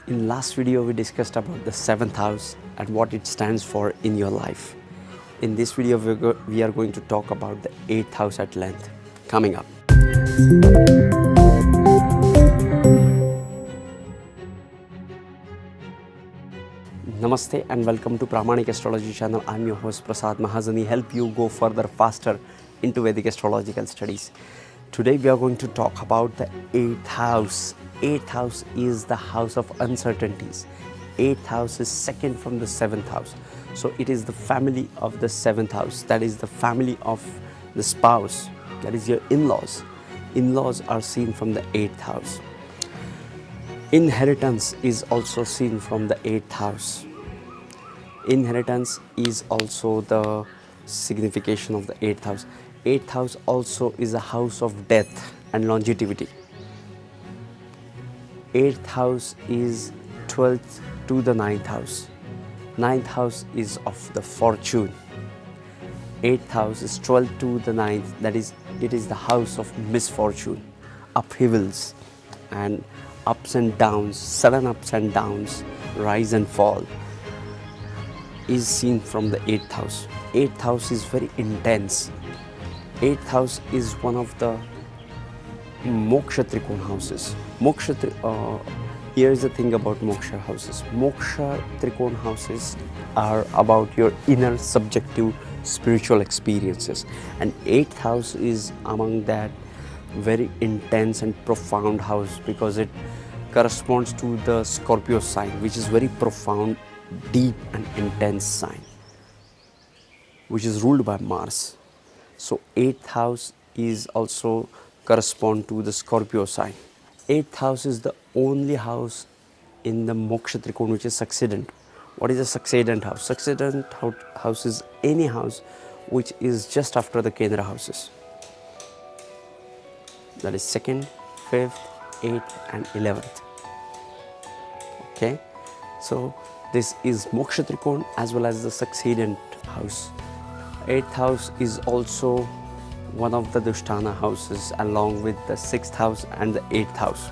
In last video we discussed about the 7th house and what it stands for in your life. In this video we are going to talk about the 8th house at length. Coming up. Namaste and welcome to Vedic Astrology channel. I'm your host Prasad Mahazani, help you go further faster into Vedic astrological studies. Today we are going to talk about the 8th house. 8th house is the house of uncertainties. 8th house is second from the 7th house. So it is the family of the 7th house. That is the family of the spouse. That is your in-laws. In-laws are seen from the 8th house. Inheritance is also seen from the 8th house. Inheritance is also the signification of the 8th house. 8th house also is a house of death and longevity. 8th house is 12th to the 9th house. 9th house is of the fortune. 8th house is 12th to the 9th. That is, it is the house of misfortune, upheavals and ups and downs, sudden ups and downs, rise and fall is seen from the 8th house. 8th house is very intense. 8th house is one of the moksha trikona houses. Here is the thing about moksha houses. Moksha trikona houses are about your inner subjective spiritual experiences, and 8th house is among that very intense and profound house because it corresponds to the Scorpio sign, which is very profound, deep and intense sign, which is ruled by Mars. So 8th house is also correspond to the Scorpio sign. 8th house is the only house in the moksha trikona which is succedent. What is a succedent house? Succedent house is any house which is just after the Kendra houses. That is 2nd, 5th, 8th and 11th. Okay, so this is moksha trikona as well as the succedent house. 8th house is also one of the Dushtana houses along with the 6th house and the 8th house.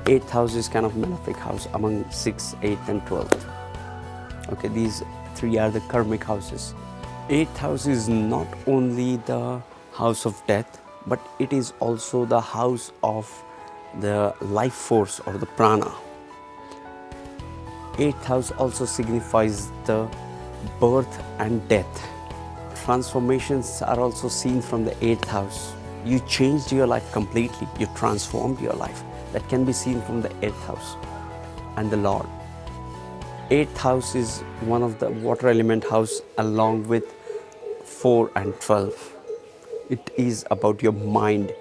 8th house is kind of malefic house among 6th, 8th and 12th. Okay, these three are the karmic houses. 8th house is not only the house of death, but it is also the house of the life force or the prana. 8th house also signifies the birth and death. Transformations are also seen from the 8th house. You changed your life completely. You transformed your life. That can be seen from the 8th house and the Lord. 8th house is one of the water element house along with 4 and 12. It is about your mind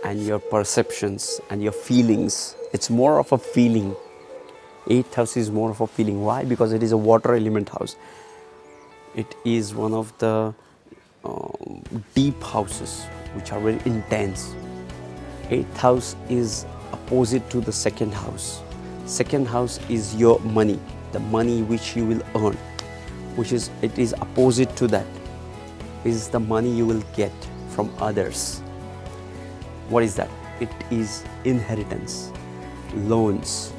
and your perceptions and your feelings. It's more of a feeling. 8th house is more of a feeling. Why? Because it is a water element house. It is one of the deep houses which are very intense. 8th house is opposite to the 2nd house. 2nd house is your money, the money which you will earn, it is opposite to that is the money you will get from others. What is that? It is inheritance, loans,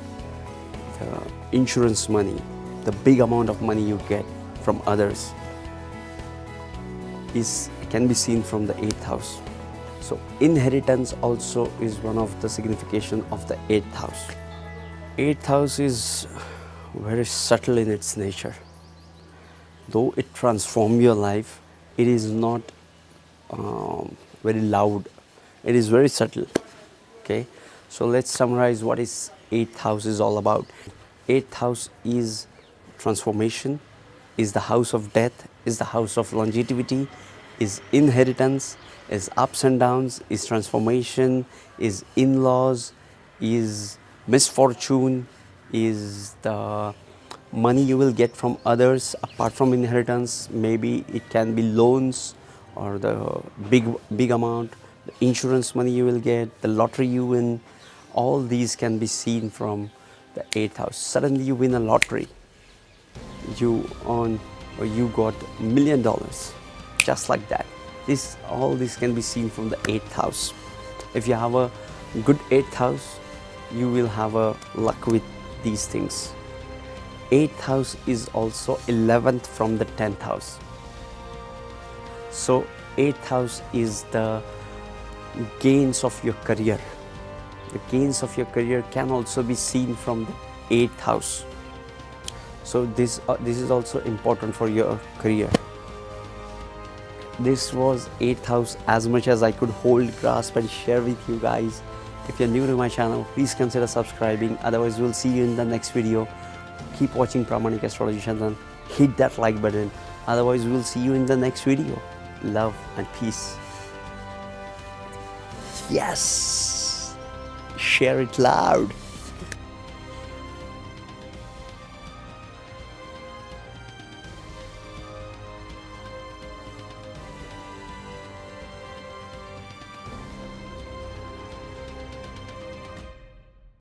the insurance money, the big amount of money you get from others can be seen from the 8th house. So inheritance also is one of the signification of the 8th house. 8th house is very subtle in its nature. Though it transforms your life, it is not very loud. It is very subtle. Okay, so let's summarize what is 8th house is all about. 8th house is transformation, is the house of death, is the house of longevity, is inheritance, is ups and downs, is transformation, is in-laws, is misfortune, is the money you will get from others apart from inheritance. Maybe it can be loans or the big amount, the insurance money you will get, the lottery you win. All these can be seen from the 8th house. Suddenly you win a lottery, you earn or you got $1 million just like that. All this can be seen from the 8th house. If you have a good 8th house, you will have a luck with these things. 8th house is also 11th from the 10th house. So 8th house is the gains of your career. The gains of your career can also be seen from the 8th house. So this is also important for your career. This was 8th house, as much as I could hold, grasp and share with you guys. If you're new to my channel, please consider subscribing. Otherwise, we'll see you in the next video. Keep watching Vedic Astrology channel. Hit that like button. Otherwise, we'll see you in the next video. Love and peace. Yes! Share it loud.